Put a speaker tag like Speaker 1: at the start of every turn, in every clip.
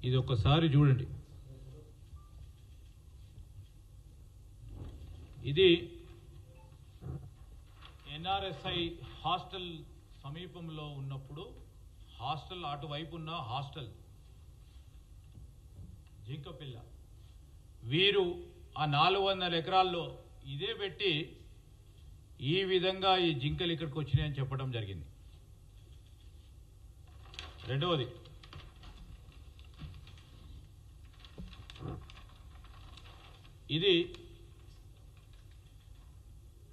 Speaker 1: ఇది ఒకసారి చూడండి. ఇది ఎన్ఆర్ఎస్ఐ హాస్టల్ సమీపంలో ఉన్నప్పుడు హాస్టల్ అటువైపు ఉన్న హాస్టల్ జింకపిల్ల వీరు ఆ 400 ఎకరాల్లో ఇదే పెట్టి ఈ విధంగా ఈ జింకలు ఇక్కడికి వచ్చినాయని చెప్పడం జరిగింది. రెండవది,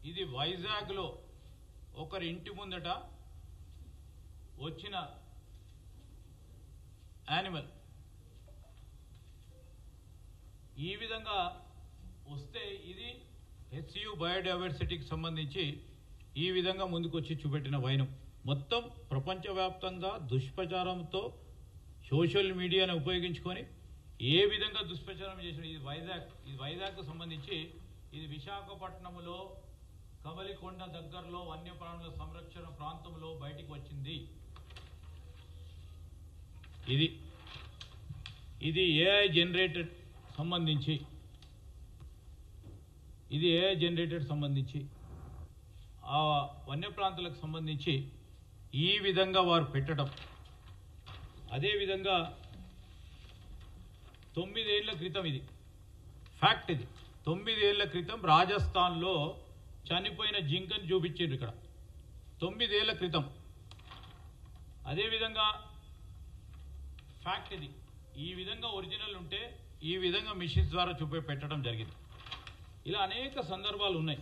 Speaker 1: ఇది వైజాగ్లో ఒకరి ఇంటి ముందట వచ్చిన యానిమల్. ఈ విధంగా వస్తే ఇది హెచ్సియు బయోడైవర్సిటీకి సంబంధించి ఈ విధంగా ముందుకొచ్చి చూపెట్టిన వైనం మొత్తం ప్రపంచవ్యాప్తంగా దుష్ప్రచారంతో సోషల్ మీడియాను ఉపయోగించుకొని ఏ విధంగా దుష్ప్రచారం చేసిన ఇది వైజాగ్కు సంబంధించి ఇది విశాఖపట్నంలో కమలికొండ దగ్గరలో వన్యప్రాణుల సంరక్షణ ప్రాంతంలో బయటికి వచ్చింది. ఇది ఏఐ జనరేటెడ్ సంబంధించి ఆ వన్యప్రాంతాలకు సంబంధించి ఈ విధంగా వారు పెట్టడం. అదేవిధంగా 9 ఏళ్ల క్రితం ఇది ఫ్యాక్ట్. ఇది 9 ఏళ్ల క్రితం రాజస్థాన్లో చనిపోయిన జింకను చూపించారు ఇక్కడ 9 ఏళ్ల క్రితం. అదేవిధంగా ఫ్యాక్ట్ ఇది. ఈ విధంగా ఒరిజినల్ ఉంటే ఈ విధంగా మిషన్స్ ద్వారా పెట్టడం జరిగింది. ఇలా అనేక సందర్భాలు ఉన్నాయి.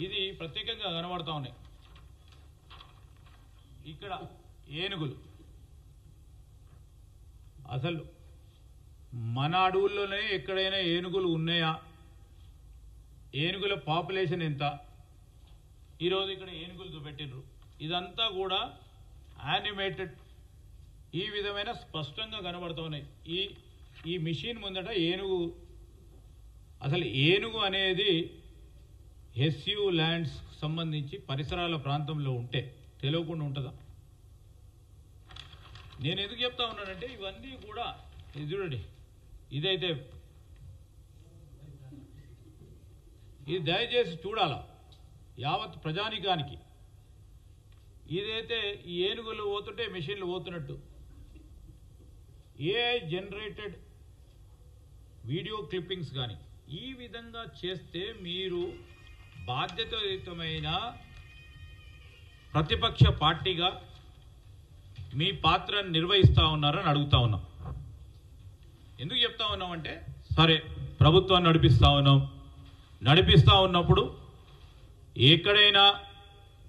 Speaker 1: ఇది ప్రత్యేకంగా కనబడతా ఉన్నాయి. ఇక్కడ ఏనుగులు అసలు మన అడవుల్లోనే ఎక్కడైనా ఏనుగులు ఉన్నాయా? ఏనుగుల పాపులేషన్ ఎంత? ఈరోజు ఇక్కడ ఏనుగులు చూపెట్టిండ్రు. ఇదంతా కూడా యానిమేటెడ్ ఈ విధమైన స్పష్టంగా కనబడుతూ ఉన్నాయి. ఈ మిషన్ ముందట ఏనుగు, అసలు ఏనుగు అనేది హెచ్సియు ల్యాండ్స్ సంబంధించి పరిసరాల ప్రాంతంలో ఉంటే తెలియకుండా ఉంటుందా? నేను ఎందుకు చెప్తా ఉన్నానంటే ఇవన్నీ కూడా ఇది చూడండి. ఇదైతే ఇది దయచేసి చూడాలా యావత్ ప్రజానికానికి. ఇదైతే ఈ ఏనుగులు పోతుంటే మెషిన్లు పోతున్నట్టు ఏఐ జనరేటెడ్ వీడియో క్లిప్పింగ్స్ కానీ ఈ విధంగా చేస్తే మీరు బాధ్యతాయుతమైన ప్రతిపక్ష పార్టీగా మీ పాత్రను నిర్వహిస్తూ ఉన్నారని అడుగుతా ఉన్నాం. ఎందుకు చెప్తా ఉన్నామంటే సరే ప్రభుత్వాన్ని నడిపిస్తూ ఉన్నప్పుడు ఎక్కడైనా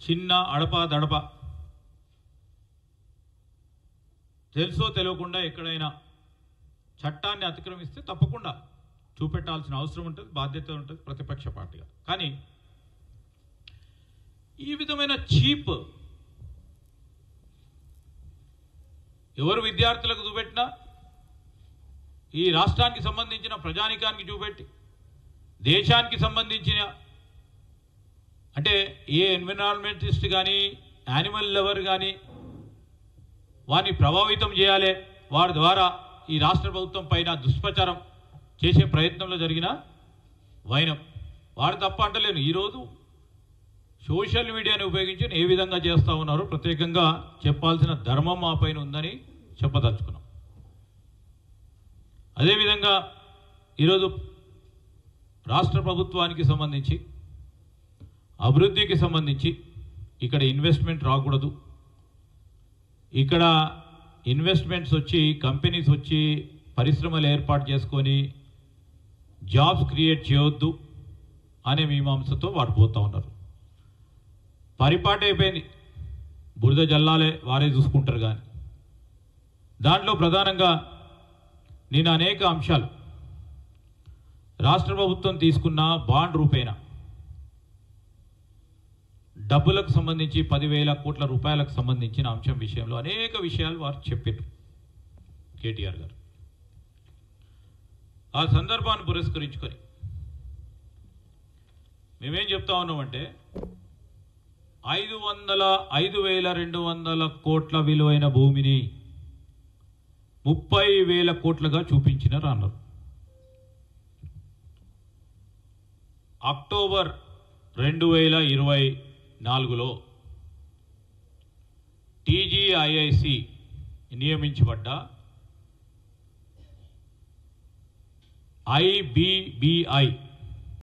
Speaker 1: చిన్న అడప తెలుసో తెలియకుండా ఎక్కడైనా చట్టాన్ని అతిక్రమిస్తే తప్పకుండా చూపెట్టాల్సిన అవసరం ఉంటుంది, బాధ్యత ఉంటుంది ప్రతిపక్ష పార్టీగా. కానీ ఈ విధమైన చీప్ ఎవరు విద్యార్థులకు చూపెట్టినా ఈ రాష్ట్రానికి సంబంధించిన ప్రజానికానికి చూపెట్టి దేశానికి సంబంధించిన అంటే ఏ ఎన్విరాన్మెంటలిస్ట్ కానీ యానిమల్ లవర్ కానీ వారిని ప్రభావితం చేయాలి, వారి ద్వారా ఈ రాష్ట్ర ప్రభుత్వం పైన దుష్ప్రచారం చేసే ప్రయత్నంలో జరిగిన వైనం వారు తప్ప అంటలేను. ఈరోజు సోషల్ మీడియాని ఉపయోగించి ఏ విధంగా చేస్తూ ఉన్నారో ప్రత్యేకంగా చెప్పాల్సిన ధర్మం మా పైన ఉందని చెప్పదలుచుకున్నాం. అదేవిధంగా ఈరోజు రాష్ట్ర ప్రభుత్వానికి సంబంధించి అభివృద్ధికి సంబంధించి ఇక్కడ ఇన్వెస్ట్మెంట్ రాకూడదు, ఇక్కడ ఇన్వెస్ట్మెంట్స్ వచ్చి కంపెనీస్ వచ్చి పరిశ్రమలు ఏర్పాటు చేసుకొని జాబ్స్ క్రియేట్ చేయొద్దు అనే మీమాంసతో వారు పోతూ ఉన్నారు. పరిపాటు అయిపోయింది, బురద జల్లాలే వారే చూసుకుంటారు. కానీ దాంట్లో ప్రధానంగా నేను అనేక అంశాలు రాష్ట్ర ప్రభుత్వం తీసుకున్న బాండ్ రూపేణ డబ్బులకు సంబంధించి 10,000 కోట్ల రూపాయలకు సంబంధించిన అంశం విషయంలో అనేక విషయాలు వారు చెప్పారు కేటీఆర్ గారు. ఆ సందర్భాన్ని పురస్కరించుకొని మేమేం చెప్తా ఉన్నామంటే 5,200 కోట్ల విలువైన భూమిని 30,000 కోట్లుగా చూపించినారు అన్నారు. అక్టోబర్ 2024లో టీజీఐఐసి నియమించబడ్డ IBBI